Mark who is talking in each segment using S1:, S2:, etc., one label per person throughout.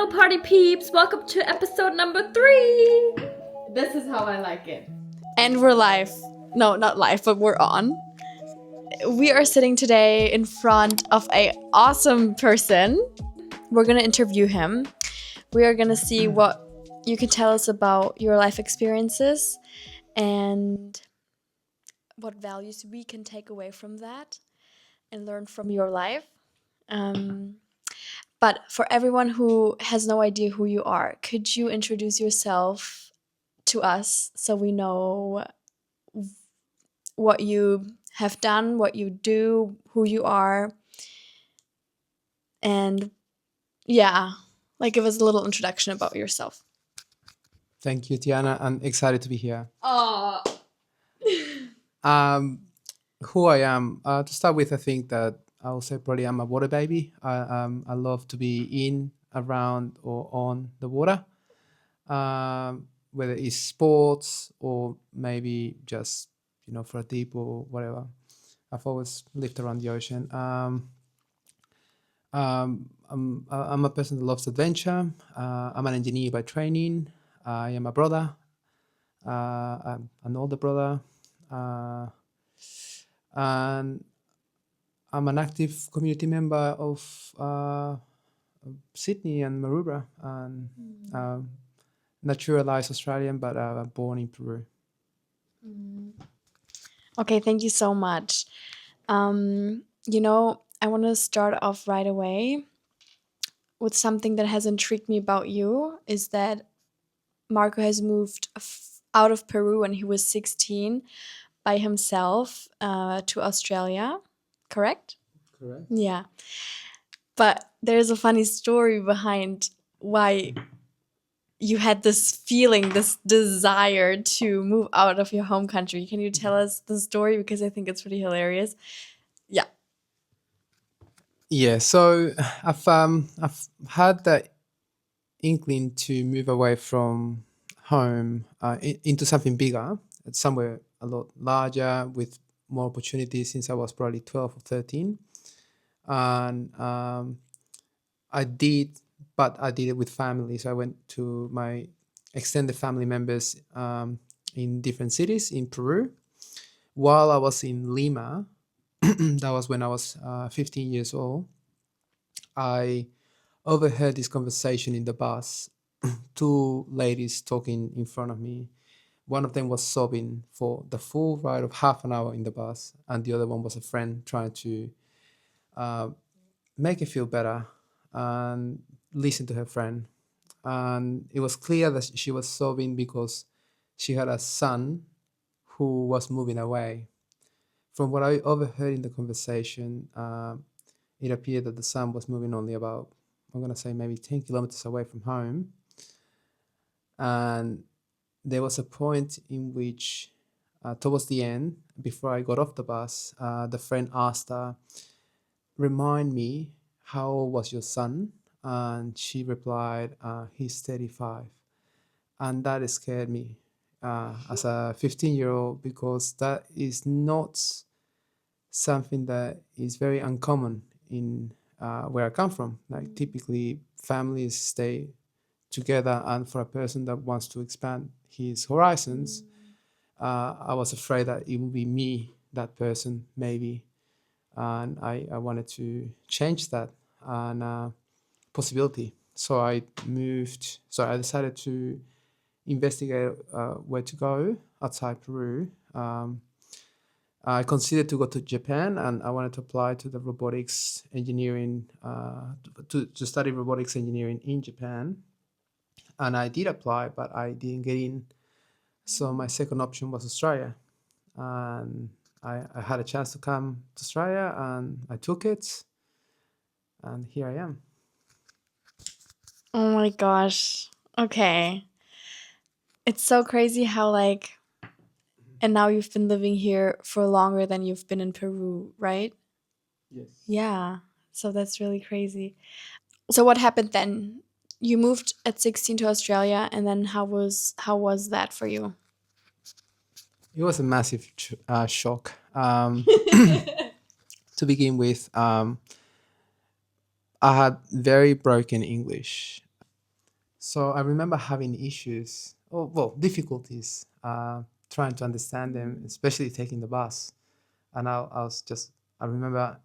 S1: Hello, party peeps! Welcome to episode number 3. This is how I like it.
S2: And we're live. No, not live, but we're on. We are sitting today in front of an awesome person. We're going to interview him. We are going to see what you can tell us about your life experiences and what values we can take away from that and learn from your life. But for everyone who has no idea who you are, could you introduce yourself to us so we know what you have done, what you do, who you are, and give us a little introduction about yourself.
S3: Thank you, Tiana. I'm excited to be here.
S1: Oh.
S3: Who I am, to start with, I think that I'll say probably I'm a water baby. I love to be in, around, or on the water, whether it's sports or maybe just, for a dip or whatever. I've always lived around the ocean. I'm a person that loves adventure. I'm an engineer by training. I am a brother. I'm an older brother. And I'm an active community member of Sydney and Maroubra, and naturalized Australian, but born in Peru.
S2: Okay, thank you so much. I want to start off right away with something that has intrigued me about you, is that Marco has moved out of Peru when he was 16 by himself to Australia, correct?
S3: Correct.
S2: Yeah. But there's a funny story behind why you had this feeling, this desire to move out of your home country. Can you tell us the story? Because I think it's pretty hilarious. Yeah.
S3: Yeah, so I've had that inkling to move away from home into something bigger, somewhere a lot larger with more opportunities since I was probably 12 or 13. And I did it with family. So I went to my extended family members in different cities in Peru. While I was in Lima, that was when I was 15 years old, I overheard this conversation in the bus. Two ladies talking in front of me. One of them was sobbing for the full ride of half an hour in the bus, and the other one was a friend trying to make her feel better and listen to her friend. And it was clear that she was sobbing because she had a son who was moving away. From what I overheard in the conversation, it appeared that the son was moving only about, I'm going to say maybe 10 kilometers away from home. And there was a point in which, towards the end, before I got off the bus, the friend asked her, "Remind me, how old was your son?" And she replied, "He's 35. And that scared me as a 15-year-old, because that is not something that is very uncommon in where I come from. Like, typically families stay together, and for a person that wants to expand his horizons, I was afraid that it would be me, that person, maybe. And I wanted to change that possibility. So I decided to investigate where to go outside Peru. I considered to go to Japan, and I wanted to apply to the robotics engineering, to study robotics engineering in Japan. And I did apply, but I didn't get in. So my second option was Australia. And I had a chance to come to Australia, and I took it. And here I am.
S2: Oh my gosh. Okay. It's so crazy how and now you've been living here for longer than you've been in Peru, right?
S3: Yes.
S2: Yeah. So that's really crazy. So what happened then? You moved at 16 to Australia, and then how was that for you?
S3: It was a massive shock. To begin with, I had very broken English. So I remember having issues, or well, difficulties trying to understand them, especially taking the bus. And I was just, I remember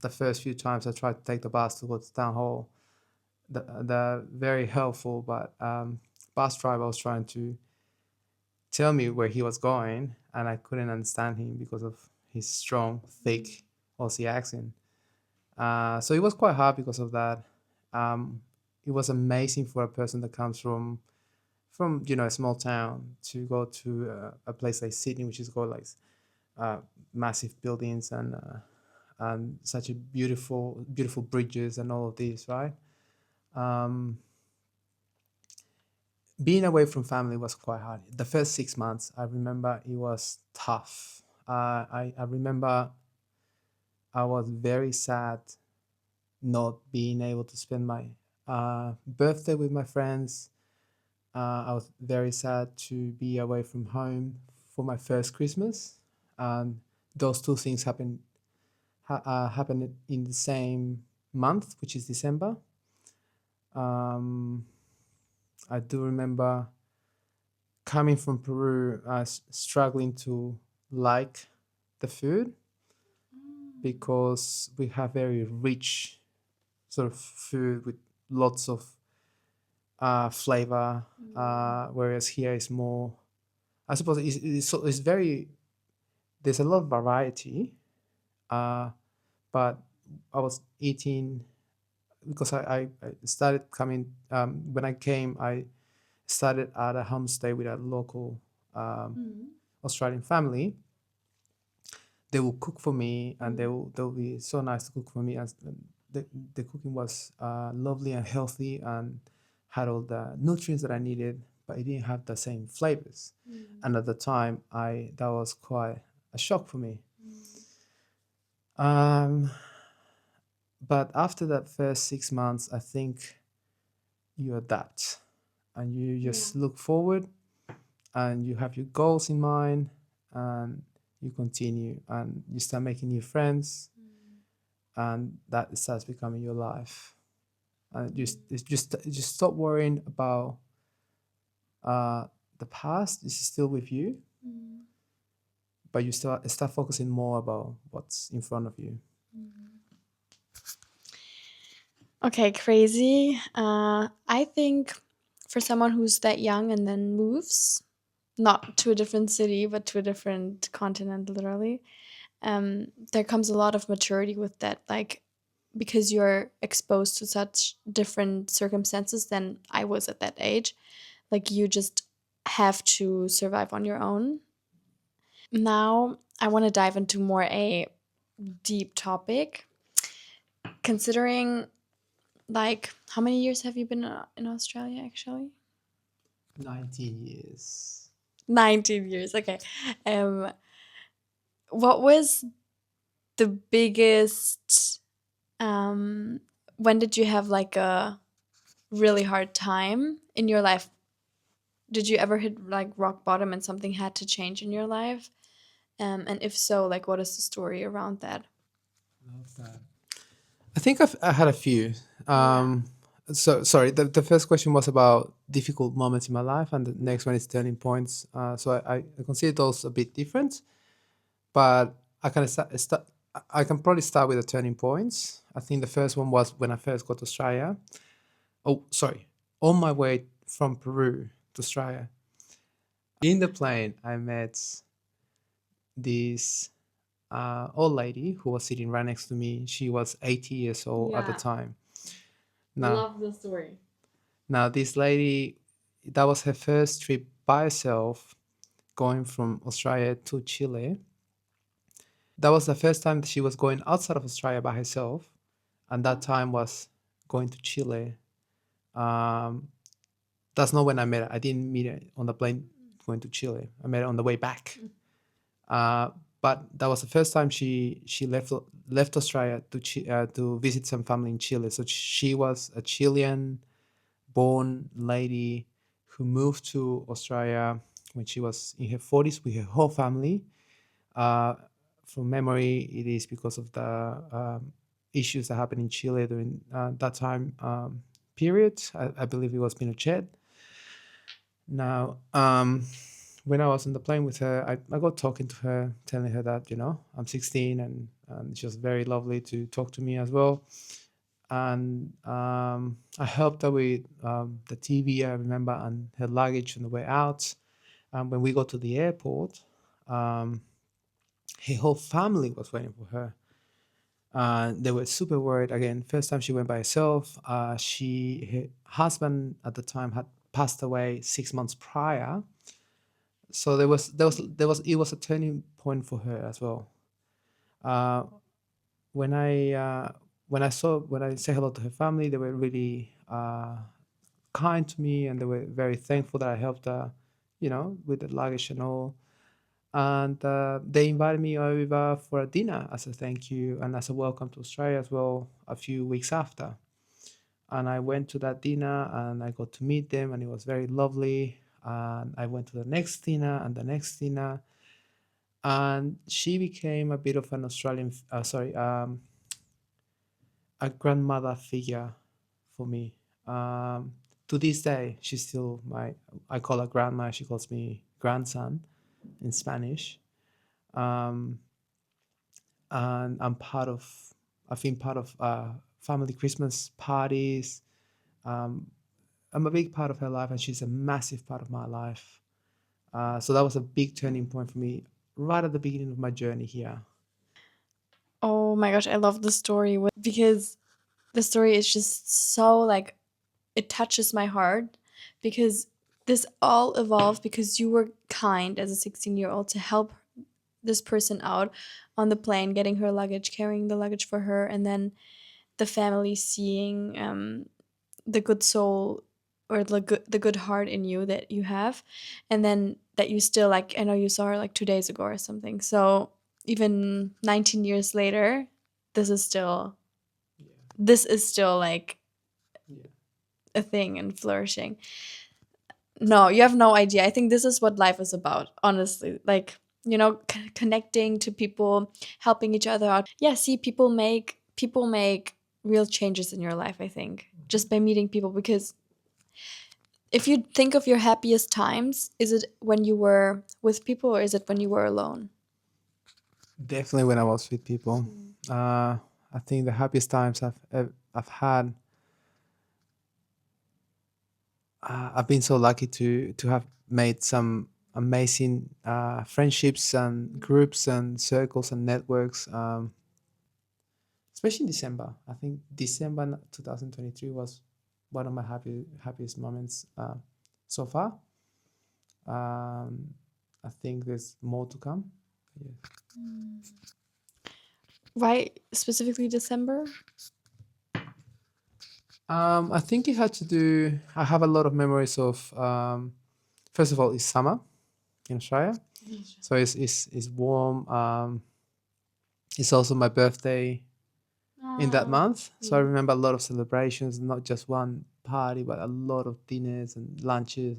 S3: the first few times I tried to take the bus to go to town hall, the very helpful but bus driver was trying to tell me where he was going, and I couldn't understand him because of his strong, thick Aussie accent. So it was quite hard because of that. Um, it was amazing for a person that comes from a small town to go to a place like Sydney, which is got like uh, massive buildings and such a beautiful bridges and all of this, right? Um, Being away from family was quite hard. The first 6 months, I remember it was tough. I remember I was very sad not being able to spend my birthday with my friends. I was very sad to be away from home for my first Christmas. Those two things happened in the same month, which is December. Um, I do remember coming from Peru, struggling to like the food because we have very rich sort of food with lots of flavor, whereas here is more. I suppose it's very. There's a lot of variety, uh, but I was eating because I started coming when I came. I started at a homestay with a local Australian family. They will cook for me, and they'll be so nice to cook for me. And the cooking was lovely and healthy, and had all the nutrients that I needed, but it didn't have the same flavors. And at the time, I that was quite a shock for me. Um, but after that first 6 months, I think you adapt, and you just look forward, and you have your goals in mind, and you continue, and you start making new friends, and that starts becoming your life. And just stop worrying about uh, the past. This is still with you, but you start focusing more about what's in front of you.
S2: Okay, crazy. I think for someone who's that young and then moves, not to a different city, but to a different continent, literally, there comes a lot of maturity with that. Like, because you're exposed to such different circumstances than I was at that age. Like, you just have to survive on your own. Now, I want to dive into more a deep topic. Considering, like, how many years have you been in Australia actually?
S3: 19 years.
S2: 19 years. Okay. Um, what was the biggest, um, when did you have like a really hard time in your life? Did you ever hit like rock bottom and something had to change in your life? And if so, like, what is the story around that?
S3: Love that. I think I had a few. Um, so sorry, the first question was about difficult moments in my life, and the next one is turning points. So I consider those a bit different, but I can probably start with the turning points. I think the first one was when I first got to Australia. Oh, sorry, on my way from Peru to Australia. In the plane, I met this old lady who was sitting right next to me. She was 80 years old at the time. Now,
S2: Love the story.
S3: now this lady, that was her first trip by herself, going from Australia to Chile. That was the first time that she was going outside of Australia by herself, and that time was going to Chile. Um, that's not when I met her. I didn't meet her on the plane going to Chile. I met her on the way back. Uh, but that was the first time she left Australia to visit some family in Chile. So she was a Chilean born lady who moved to Australia when she was in her 40s with her whole family. Uh, from memory, it is because of the issues that happened in Chile during that time. period. I believe it was Pinochet. Now, when I was on the plane with her, I got talking to her, telling her that, I'm 16, and she was very lovely to talk to me as well. And I helped her with the TV, I remember, and her luggage on the way out. And when we got to the airport, her whole family was waiting for her. They were super worried. Again, first time she went by herself. Her husband at the time had passed away 6 months prior, so it was a turning point for her as well. Uh, when I say hello to her family, they were really kind to me, and they were very thankful that I helped her, with the luggage and all. And they invited me over for a dinner as a thank you and as a welcome to Australia as well a few weeks after. And I went to that dinner and I got to meet them, and it was very lovely. And I went to the next dinner and the next dinner, and she became a bit of an a grandmother figure for me. To this day, she's still I call her grandma, she calls me grandson in Spanish. Um, and I've been part of family Christmas parties. Um, I'm a big part of her life, and she's a massive part of my life. So that was a big turning point for me right at the beginning of my journey here.
S2: Oh my gosh, I love the story because the story is just so like it touches my heart because this all evolved because you were kind as a 16-year-old to help this person out on the plane, getting her luggage, carrying the luggage for her, and then the family seeing the good soul or the good heart in you that you have, and then that you still like. I know you saw her like 2 days ago or something. So even 19 years later, this is still like
S3: Yeah.
S2: a thing and flourishing. No, you have no idea. I think this is what life is about, honestly. Like, connecting to people, helping each other out. Yeah, see, people make real changes in your life, I think, just by meeting people. Because if you think of your happiest times, is it when you were with people or is it when you were alone?
S3: Definitely when I was with people. I think the happiest times I've had. I've been so lucky to have made some amazing friendships and groups and circles and networks. Especially in December. I think December 2023 was one of my happiest moments so far. I think there's more to come. Yeah.
S2: Why specifically December?
S3: I think it had to do. I have a lot of memories of. First of all, it's summer in Australia, so it's warm. It's also my birthday in that month, so I remember a lot of celebrations, not just one party, but a lot of dinners and lunches,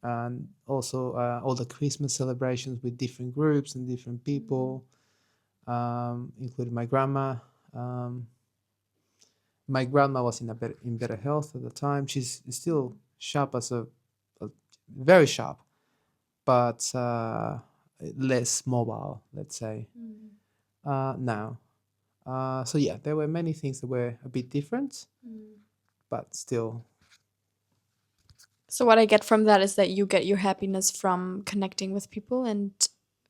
S3: and also all the Christmas celebrations with different groups and different people, including my grandma. Um, my grandma was in better health at the time. She's still sharp a very sharp, but less mobile, let's say, now. So yeah, there were many things that were a bit different, but still.
S2: So what I get from that is that you get your happiness from connecting with people and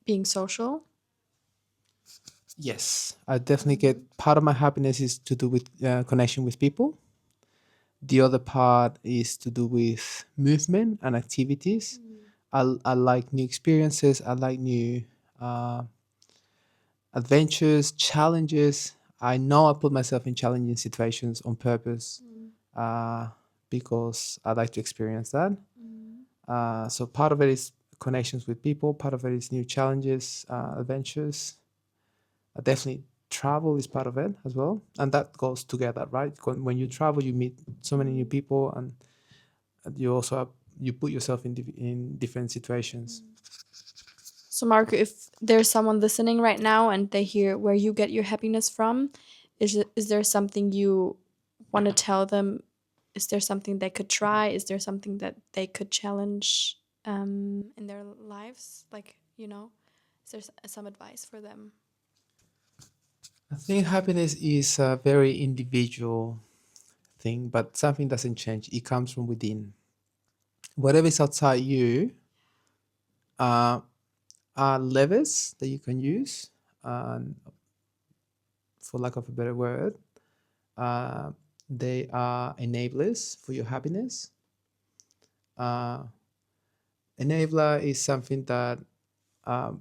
S2: being social.
S3: Yes, I definitely get part of my happiness is to do with connection with people. The other part is to do with movement and activities. I like new experiences. I like new uh, adventures, challenges. I know I put myself in challenging situations on purpose uh, because I like to experience that. So part of it is connections with people. Part of it is new challenges, adventures. Definitely travel is part of it as well, and that goes together, right? When you travel, you meet so many new people, and you also you put yourself in different situations.
S2: So Marco, if there's someone listening right now and they hear where you get your happiness from, is there something you want to tell them Is there something they could try? Is there something that they could challenge in their lives? Like, is there some advice for them?
S3: I think happiness is a very individual thing, but something doesn't change. It comes from within. Whatever is outside you uh, are levers that you can use, and for lack of a better word, uh, they are enablers for your happiness. Uh, Enabler is something that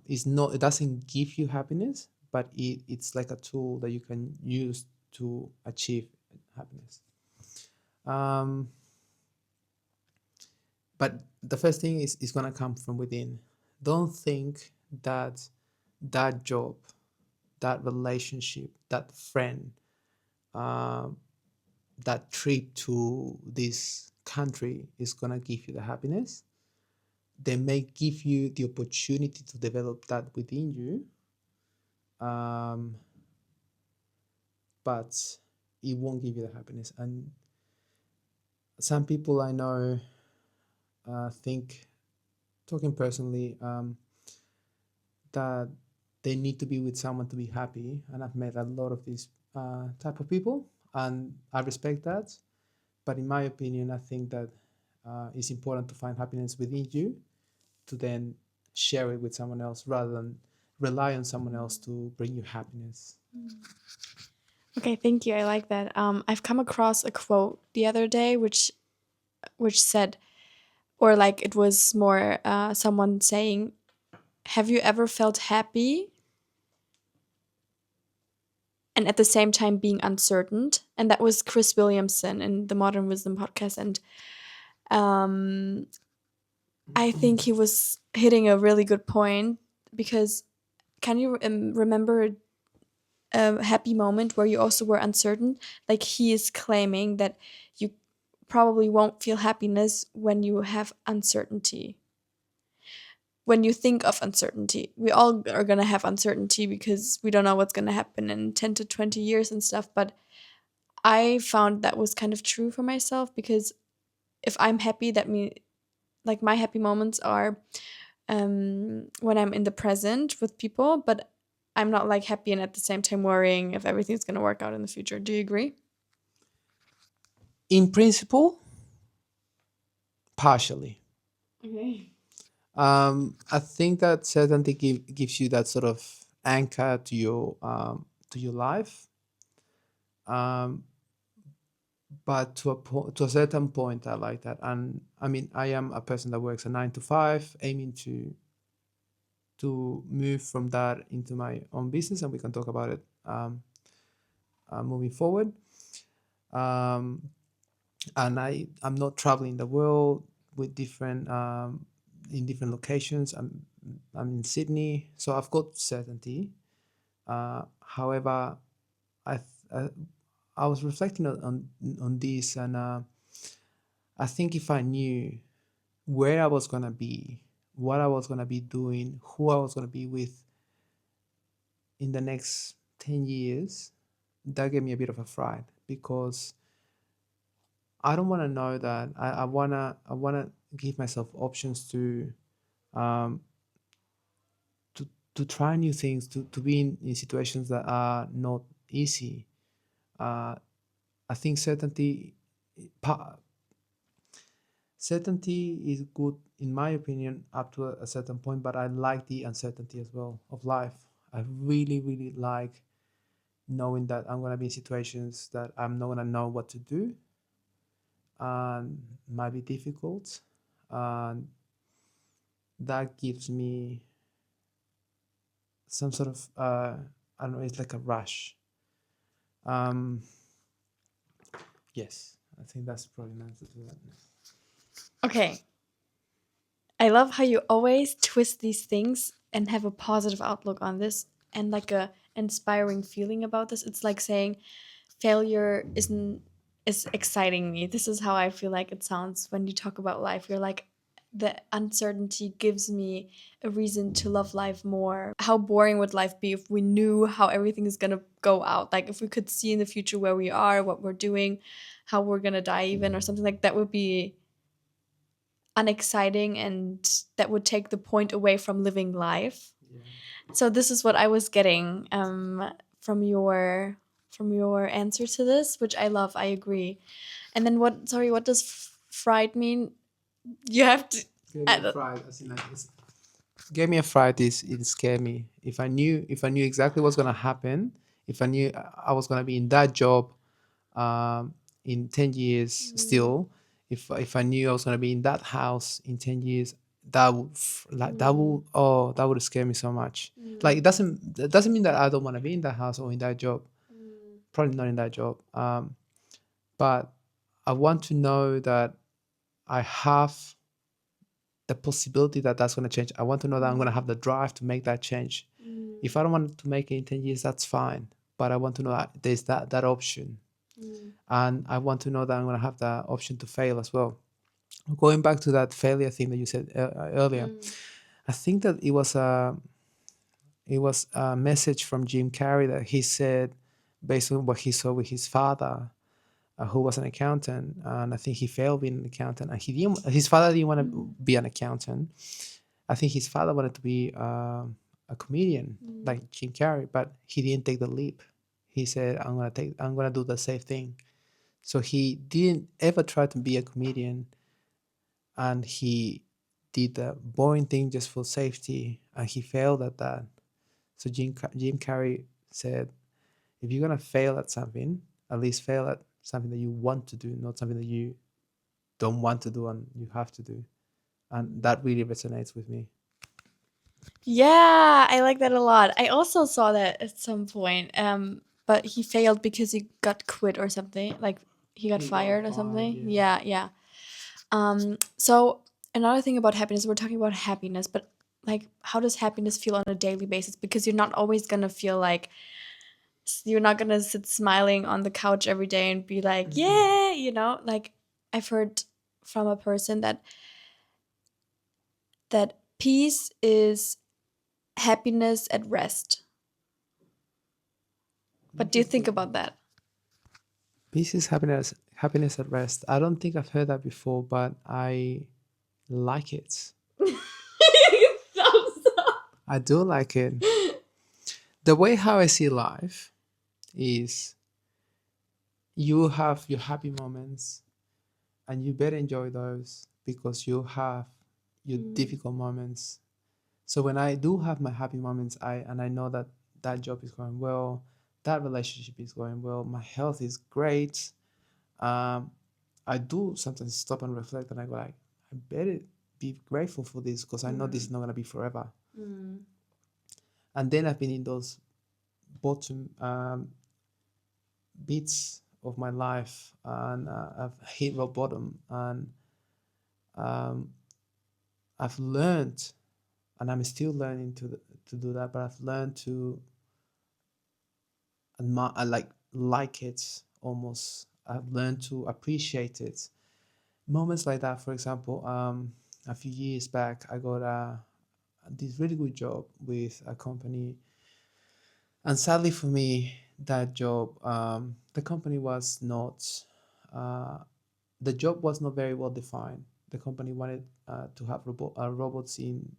S3: is not, it doesn't give you happiness, but it's like a tool that you can use to achieve happiness. Um, but the first thing is going to come from within. Don't think that that job, that relationship, that friend, um, that trip to this country is going to give you the happiness. They may give you the opportunity to develop that within you, um, but it won't give you the happiness. And some people I know think, talking personally, that they need to be with someone to be happy. And I've met a lot of these type of people, and I respect that. But in my opinion, I think that it's important to find happiness within you to then share it with someone else rather than rely on someone else to bring you happiness.
S2: Okay, thank you. I like that. I've come across a quote the other day, which said, or like it was more someone saying, "Have you ever felt happy and at the same time being uncertain?" And that was Chris Williamson in the Modern Wisdom podcast, and um, I think he was hitting a really good point because can you remember a happy moment where you also were uncertain? Like he is claiming that you probably won't feel happiness when you have uncertainty. When you think of uncertainty, we all are going to have uncertainty because we don't know what's going to happen in 10 to 20 years and stuff. But I found that was kind of true for myself because if I'm happy, that means like my happy moments are when I'm in the present with people, but I'm not like happy and at the same time worrying if everything's going to work out in the future. Do you agree?
S3: In principle, partially.
S2: Okay.
S3: I think that certainty gives you that sort of anchor to your life. Um, but to a certain point, I like that. And I mean, I am a person that works a 9 to 5, aiming to move from that into my own business, and we can talk about it moving forward. Um, and I'm not traveling the world with different in different locations. I'm in Sydney, so I've got certainty. However, I th- uh, I was reflecting on this, and I think if I knew where I was gonna be, what I was gonna be doing, who I was gonna be with in the next 10 years, that gave me a bit of a fright because I don't want to know that. I wanna give myself options um to try new things, to be in situations that are not easy. Uh, I think pa- certainty is good in my opinion up to a certain point, but I like the uncertainty as well of life. I really, really like knowing that I'm gonna be in situations that I'm not gonna know what to do and might be difficult. And that gives me some sort of I don't know, it's like a rush. Um, yes, I think that's probably an answer to that.
S2: Okay. I love how you always twist these things and have a positive outlook on this and like a inspiring feeling about this. It's like saying failure is exciting me. This is how I feel like it sounds when you talk about life. You're like the uncertainty gives me a reason to love life more. How boring would life be if we knew how everything is gonna go out? Like if we could see in the future where we are, what we're doing, how we're gonna die even, or something like that would be unexciting, and that would take the point away from living life. So this is what I was getting from your answer to this, which I love. I agree. And then what does fright mean? You have to.
S3: Gave me a fright, as in like gave me a fright is it scared me. If I knew exactly what's gonna happen, if I knew I was gonna be in that job in 10 years still, if I knew I was gonna be in that house in 10 years, that would scare me so much. Like it doesn't mean that I don't want to be in that house or in that job. Probably not in that job. But I want to know that I have the possibility that that's going to change. I want to know that I'm going to have the drive to make that change. If I don't want to make it in 10 years, that's fine. But I want to know that there's that option. And I want to know that I'm going to have the option to fail as well. Going back to that failure thing that you said earlier, I think that it was a message from Jim Carrey that he said based on what he saw with his father, who was an accountant, and I think he failed being an accountant. And his father didn't want to be an accountant. I think his father wanted to be a comedian like Jim Carrey, but he didn't take the leap. He said, I'm gonna do the safe thing." So he didn't ever try to be a comedian, and he did the boring thing just for safety, and he failed at that. So Jim Carrey said, if you're gonna fail at something, at least fail at something that you want to do, not something that you don't want to do and you have to do. And that really resonates with me.
S2: Yeah, I like that a lot. I also saw that at some point. But he failed because he got quit or something. Like he got fired or something. Yeah, yeah. So another thing about happiness, we're talking about happiness, but like how does happiness feel on a daily basis? Because you're not always gonna feel like you're not gonna sit smiling on the couch every day and be like, yeah, like I've heard from a person that peace is happiness at rest. What do you think about that?
S3: Peace is happiness at rest. I don't think I've heard that before, but I like it.
S2: Thumbs up.
S3: I do like it. The way how I see life is you have your happy moments and you better enjoy those because you have your difficult moments. So when I do have my happy moments, I know that that job is going well, that relationship is going well, my health is great. Um, I do sometimes stop and reflect, and I go like, I better be grateful for this because I know this is not gonna be forever. And then I've been in those bottom bits of my life, and I've hit rock bottom, and um, I've learned, and I'm still learning to do that, but I've learned to admire, I like it almost. I've learned to appreciate it. Moments like that, for example, a few years back, I got this really good job with a company, and sadly for me, that job, the company was not, uh, the job was not very well defined. The company wanted to have robots in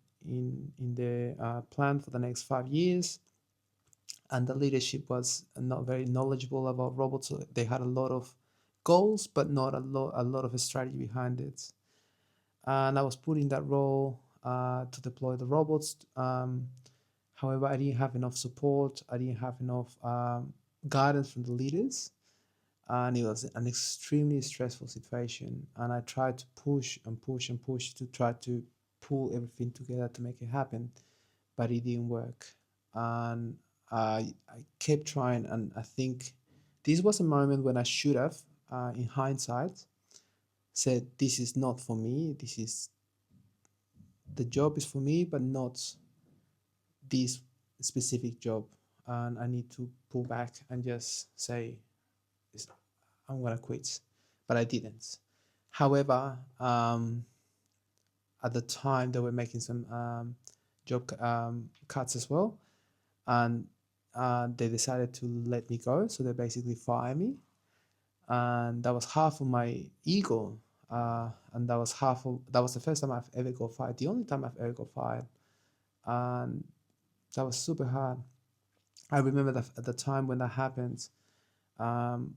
S3: the plan for the next 5 years, and the leadership was not very knowledgeable about robots. So they had a lot of goals, but not a lot of strategy behind it. And I was put in that role to deploy the robots. However, I didn't have enough support. I didn't have enough guidance from the leaders, and it was an extremely stressful situation. And I tried to push and push and push to try to pull everything together to make it happen, but it didn't work. And I kept trying, and I think this was a moment when I should have, in hindsight, said, "This is not for me. The job is for me, but not this specific job, and I need to pull back and just say I'm gonna quit." But I didn't. However, at the time they were making some job cuts as well, and they decided to let me go. So they basically fired me, and that was half of my ego. And that was the first time I've ever got fired. The only time I've ever got fired, and that was super hard. I remember that at the time when that happened, um,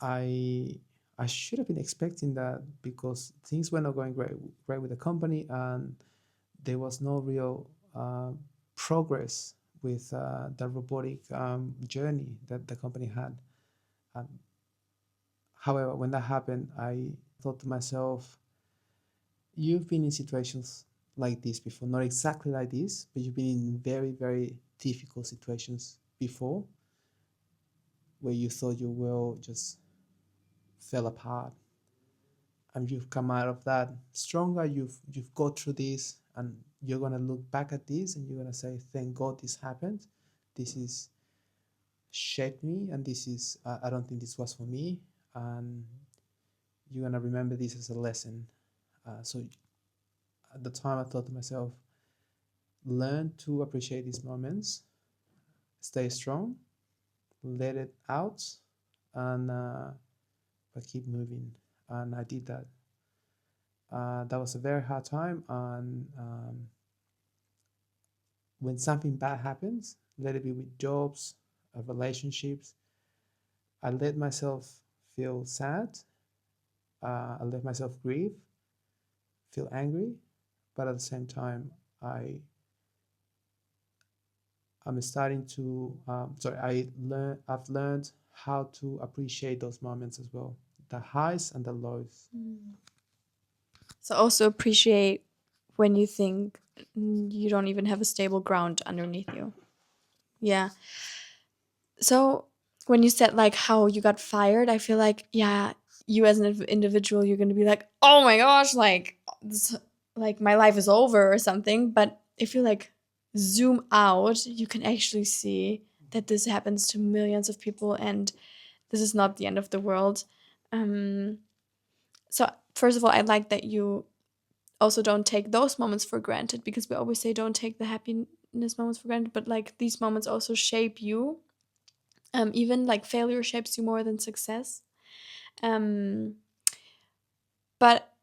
S3: I I should have been expecting that because things were not going great with the company, and there was no real progress with the robotic journey that the company had. Um, However, when that happened, I thought to myself, you've been in situations like this before, not exactly like this, but you've been in very, very difficult situations before where you thought your world just fell apart, and you've come out of that stronger. You've got through this, and you're gonna look back at this and you're gonna say, thank God this happened. This is shaped me, and this is I don't think this was for me, and you're gonna remember this as a lesson. So at the time I thought to myself, learn to appreciate these moments, stay strong, let it out, and but keep moving. And I did that. That was a very hard time, and when something bad happens, let it be with jobs, relationships, I let myself feel sad, I let myself grieve, feel angry, but at the same time, I I'm starting to I've learned how to appreciate those moments as well, the highs and the lows.
S2: So also appreciate when you think you don't even have a stable ground underneath you. Yeah. So when you said like how you got fired, I feel like, yeah, you as an individual, you're going to be like, oh my gosh, like this, like my life is over or something. But if you like zoom out, you can actually see that this happens to millions of people, and this is not the end of the world. Um, so first of all, I like that you also don't take those moments for granted, because we always say don't take the happiness moments for granted, but like these moments also shape you. Even like failure shapes you more than success. Um, but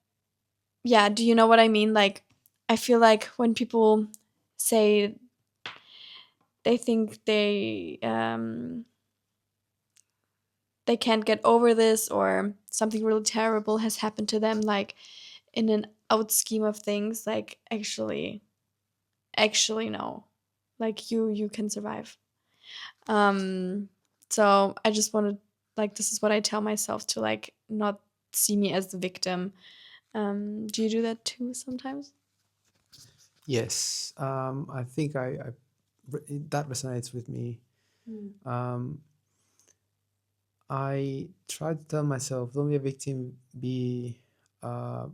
S2: yeah, do you know what I mean? Like, I feel like when people say they think they can't get over this, or something really terrible has happened to them, like in an out scheme of things, like actually no, like you can survive. Um, so I just wanted, like, this is what I tell myself, to like not see me as the victim. Do you do that too sometimes?
S3: Yes, I think that resonates with me. Um, I try to tell myself, don't be a victim, uh,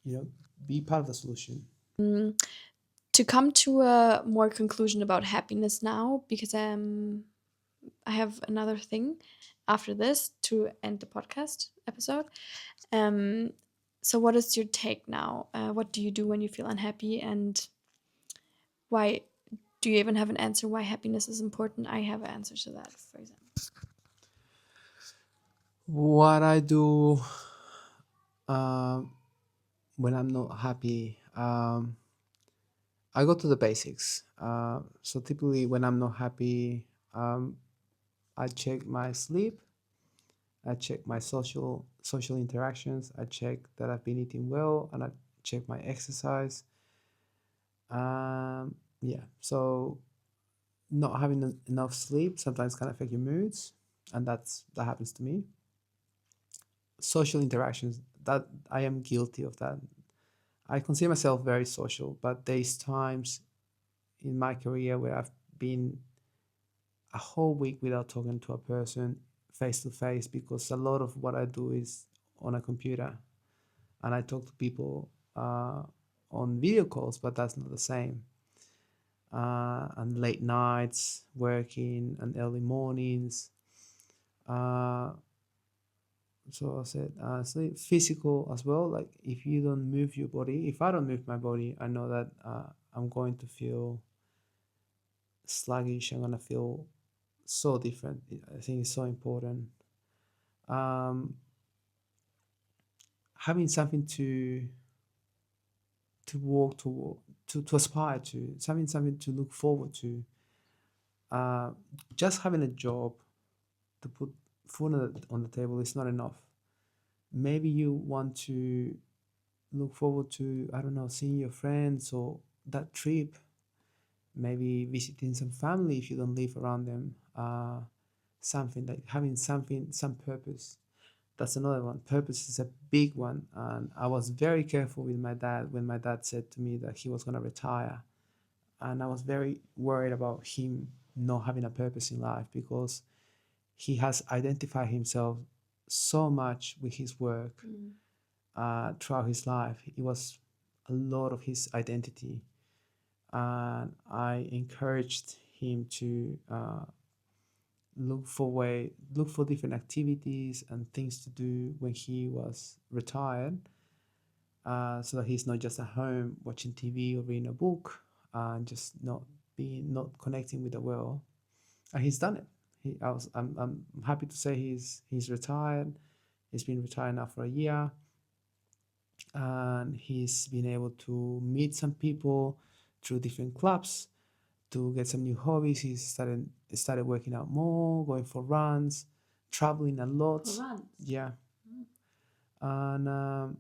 S3: you know, be part of the solution.
S2: To come to a more conclusion about happiness now, because I have another thing after this to end the podcast episode. Um, so what is your take now? What do you do when you feel unhappy, and why do you even have an answer why happiness is important? I have an answer to that, for example.
S3: What I do um, when I'm not happy, I go to the basics. So typically, when I'm not happy, um, I check my sleep, I check my social interactions, I check that I've been eating well, and I check my exercise. Yeah, so not having enough sleep sometimes can affect your moods, and that happens to me. Social interactions, that I am guilty of that. I consider myself very social, but there's times in my career where I've been a whole week without talking to a person face to face, because a lot of what I do is on a computer, and I talk to people on video calls, but that's not the same. And late nights working and early mornings. Uh, So I said, sleep physical as well. Like if you don't move your body, if I don't move my body, I know that I'm going to feel sluggish. I'm gonna feel so different. I think it's so important. Um, Having something to walk to aspire to, something to look forward to. Uh, just having a job to put food on the table is not enough. Maybe you want to look forward to, I don't know, seeing your friends or that trip, maybe visiting some family if you don't live around them. Something like having some purpose. That's another one. Purpose is a big one. And I was very careful with my dad when my dad said to me that he was going to retire. And I was very worried about him not having a purpose in life because he has identified himself so much with his work throughout his life. It was a lot of his identity. And I encouraged him to look for different activities and things to do when he was retired, so that he's not just at home watching TV or reading a book and just not connecting with the world. And he's done it. I'm happy to say he's retired. He's been retired now for a year, and he's been able to meet some people through different clubs to get some new hobbies. He started working out more, going for runs, traveling a lot.
S1: For runs.
S3: Yeah, and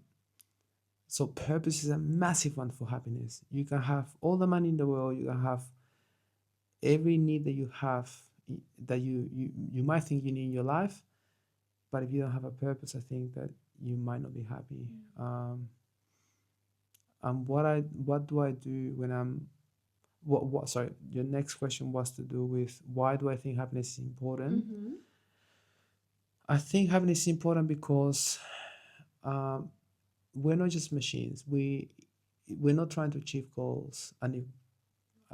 S3: so purpose is a massive one for happiness. You can have all the money in the world. You can have every need that you have that you might think you need in your life, but if you don't have a purpose, I think that you might not be happy. And what do I do when I'm what sorry, your next question was to do with why do I think happiness is important. I think happiness is important because um, we're not just machines. We're not trying to achieve goals, and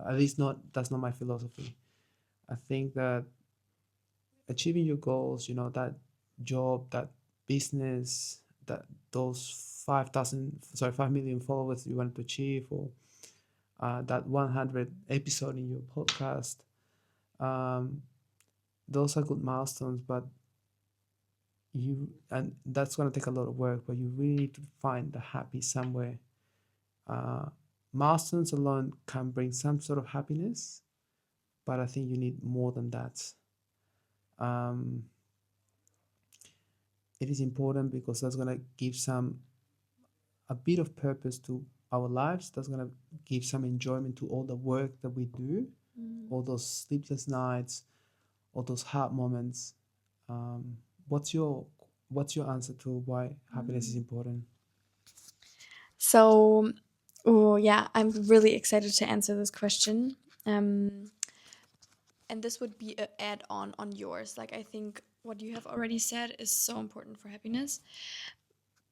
S3: at least not that's not my philosophy. I think that achieving your goals, that job, that business, that those 5 million followers you want to achieve, or that 100 episode in your podcast, um, those are good milestones, but that's going to take a lot of work, but you really need to find the happy somewhere. uh, Milestones alone can bring some sort of happiness, but I think you need more than that. um, it is important because that's going to give a bit of purpose to our lives. That's going to give some enjoyment to all the work that we do, all those sleepless nights, all those hard moments. um, what's your answer to why happiness is important?
S2: So, oh yeah, I'm really excited to answer this question. And this would be an add-on on yours. Like I think what you have already said is so important for happiness.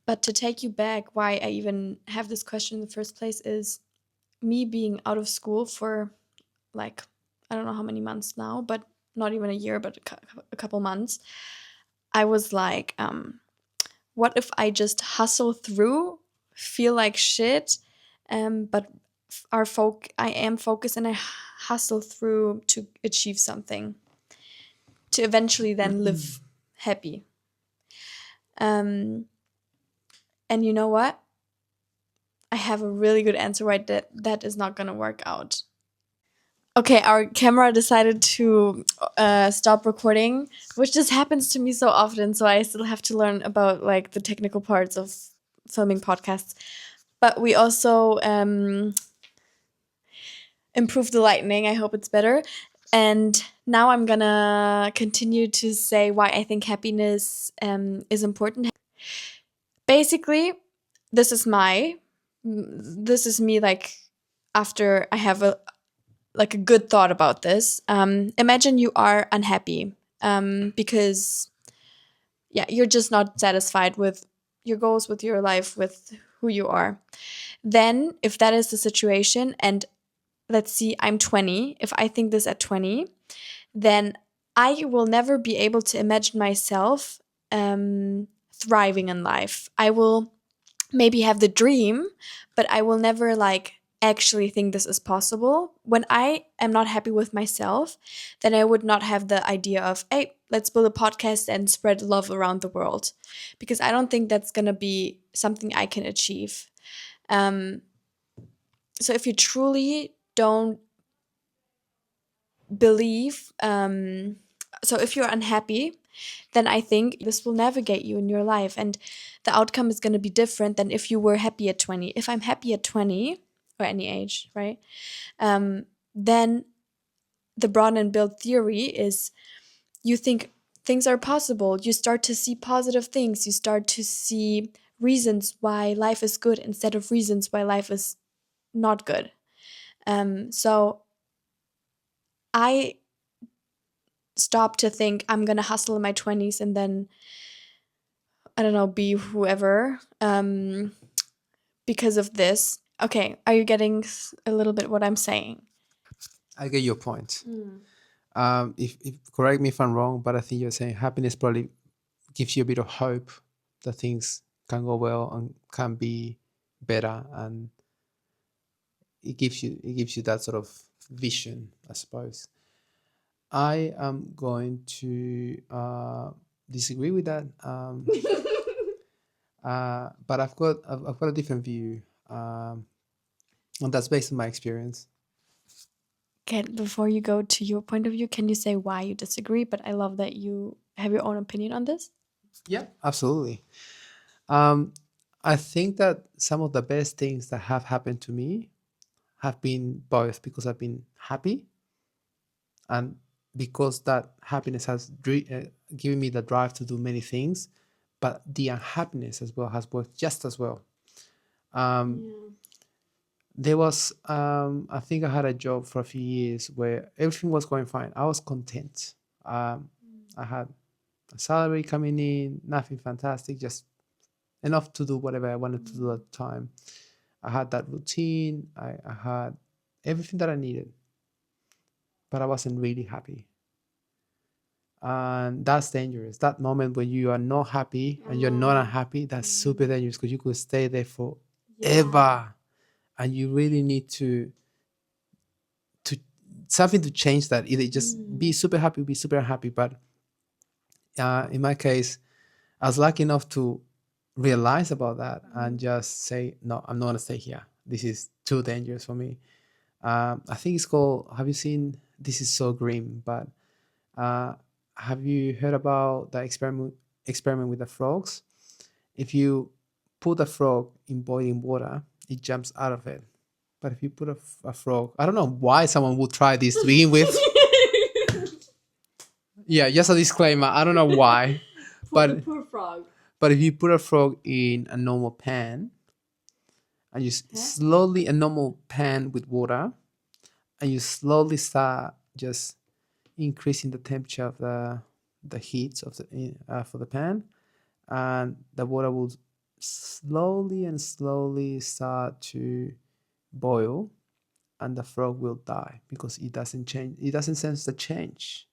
S2: But to take you back, why I even have this question in the first place is me being out of school for like I don't know how many months now, but not even a year, but a couple months. I was like, what if I just hustle through, feel like shit, but I am focused and I hustle through to achieve something, to eventually then live happy. And you know what? I have a really good answer why that is not gonna work out. Okay, our camera decided to stop recording, which just happens to me so often. So I still have to learn about like the technical parts of filming podcasts. But we also improved the lighting. I hope it's better. And now I'm gonna continue to say why I think happiness is important. Basically, this is me like after I have a good thought about this. Imagine you are unhappy because you're just not satisfied with your goals, with your life, with who you are. Then if that is the situation, and let's see, I'm 20, if I think this at 20, then I will never be able to imagine myself thriving in life. I will maybe have the dream, but I will never like actually think this is possible. When I am not happy with myself, then I would not have the idea of, hey, let's build a podcast and spread love around the world, because I don't think that's gonna be something I can achieve. So if you truly don't believe, so if you're unhappy, then I think this will navigate you in your life, and the outcome is going to be different than if you were happy at 20. If I'm happy at 20 or any age, right? Then the broaden and build theory is you think things are possible. You start to see positive things. You start to see reasons why life is good instead of reasons why life is not good. So I stopped to think I'm going to hustle in my 20s and then, I don't know, be whoever because of this. Okay, are you getting a little bit what I'm saying?
S3: I get your point. If correct me if I'm wrong, but I think you're saying happiness probably gives you a bit of hope that things can go well and can be better, and it gives you that sort of vision, I suppose. I am going to disagree with that, but I've got a different view, and that's based on my experience.
S2: Before you go to your point of view, can you say why you disagree? But I love that you have your own opinion on this.
S3: Yeah, absolutely. I think that some of the best things that have happened to me have been both because I've been happy and because that happiness has given me the drive to do many things, but the unhappiness as well has worked just as well. There was, I think I had a job for a few years where everything was going fine. I was content. I had a salary coming in, nothing fantastic, just enough to do whatever I wanted to do at the time. I had that routine. I had everything that I needed, but I wasn't really happy. And that's dangerous. That moment when you are not happy and you're not unhappy, that's super dangerous because you could stay there forever. And you really need to something to change that. Either just be super happy, be super unhappy. But in my case, I was lucky enough to realize about that and just say, no, I'm not gonna stay here. This is too dangerous for me. I think it's called. Have you seen? This is so grim, but uh, have you heard about the experiment with the frogs? If you put a frog in boiling water, it jumps out of it. But if you put a frog, I don't know why someone would try this to begin with. Yeah, just a disclaimer. I don't know why, but
S1: Poor frog.
S3: but if you put a frog in a normal pan and you slowly a normal pan with water and you slowly start just increasing the temperature of the heat of the for the pan, and the water will slowly and slowly start to boil, and the frog will die because it doesn't change. It doesn't sense the change.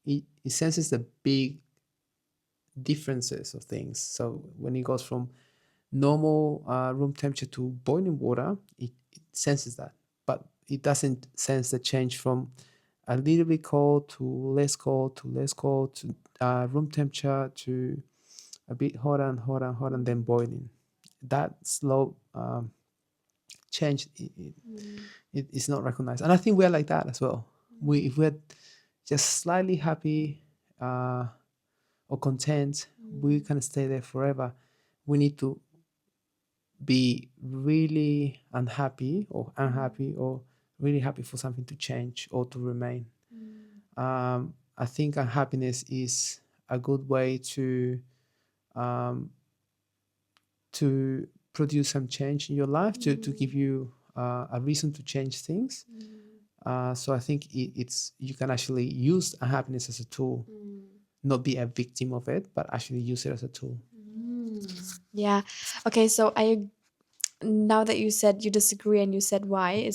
S3: It senses the big differences of things. So when it goes from normal room temperature to boiling water, it senses that, but it doesn't sense the change from a little bit cold to less cold to less cold to room temperature to a bit hotter and hotter and hotter and then boiling. That slow change it is not recognized, and I think we're like that as well. If we're just slightly happy or content, we can stay there forever. We need to be really unhappy or really happy for something to change or to remain. I think unhappiness is a good way um, to produce some change in your life, to give you a reason to change things. So I think it's you can actually use unhappiness as a tool, not be a victim of it, but actually use it as a tool.
S2: Yeah. Okay. So now that you said you disagree and you said why,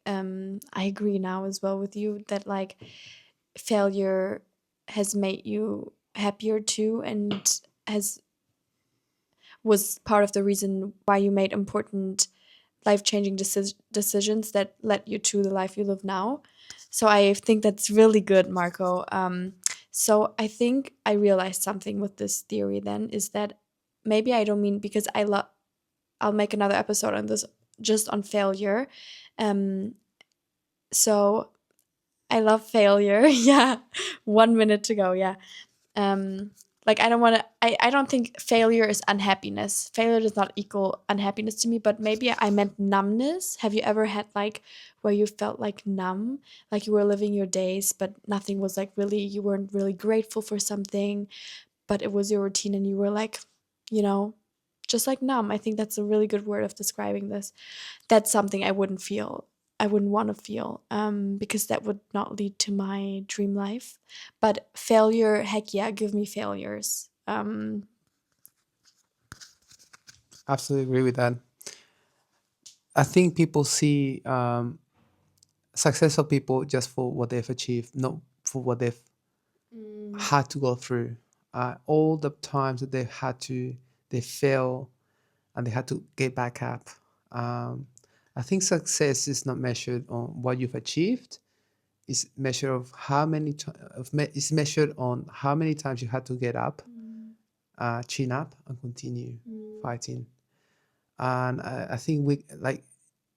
S2: I agree now as well with you that like failure has made you happier too and has was part of the reason why you made important life-changing decisions that led you to the life you live now. So I think that's really good, Marco. So I think I realized something with this theory then is that maybe I don't mean, because I'll make another episode on this just on failure. So I love failure. Yeah. 1 minute to go. Yeah. Like I don't think failure is unhappiness. Failure does not equal unhappiness to me, but maybe I meant numbness. Have you ever had like where you felt like numb, like you were living your days, but nothing was like really, you weren't really grateful for something, but it was your routine and you were like, you know, just like numb. I think that's a really good word of describing this. That's something I wouldn't feel. I wouldn't want to feel, because that would not lead to my dream life. But failure, heck yeah, give me failures.
S3: Absolutely agree with that. I think people see successful people just for what they've achieved, not for what they've had to go through. All the times that they fail and they had to get back up. I think success is not measured on what you've achieved. It's measured of how many. It's measured on how many times you had to get up, chin up, and continue fighting. And I think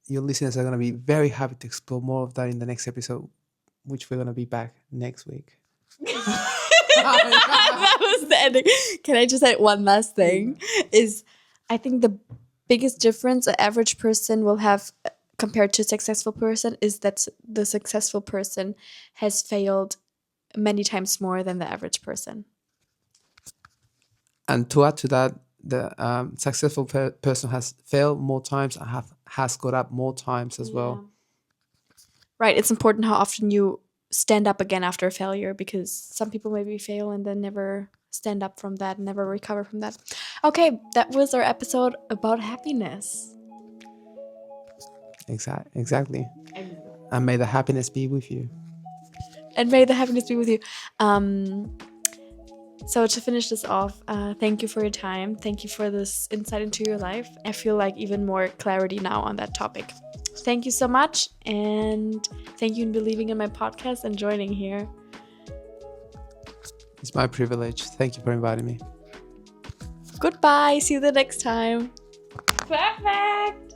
S3: your listeners are going to be very happy to explore more of that in the next episode, which we're going to be back next week.
S2: That was the ending. Can I just add one last thing? Is I think the biggest difference an average person will have compared to a successful person is that the successful person has failed many times more than the average person.
S3: And to add to that, the successful person has failed more times and has got up more times as well.
S2: Right. It's important how often you stand up again after a failure, because some people maybe fail and then never stand up from that, never recover from that. Okay, that was our episode about happiness.
S3: Exactly. And may the happiness be with you.
S2: And may the happiness be with you. So to finish this off, thank you for your time. Thank you for this insight into your life. I feel like even more clarity now on that topic. Thank you so much. And thank you for believing in my podcast and joining here.
S3: It's my privilege. Thank you for inviting me.
S2: Goodbye. See you the next time. Perfect.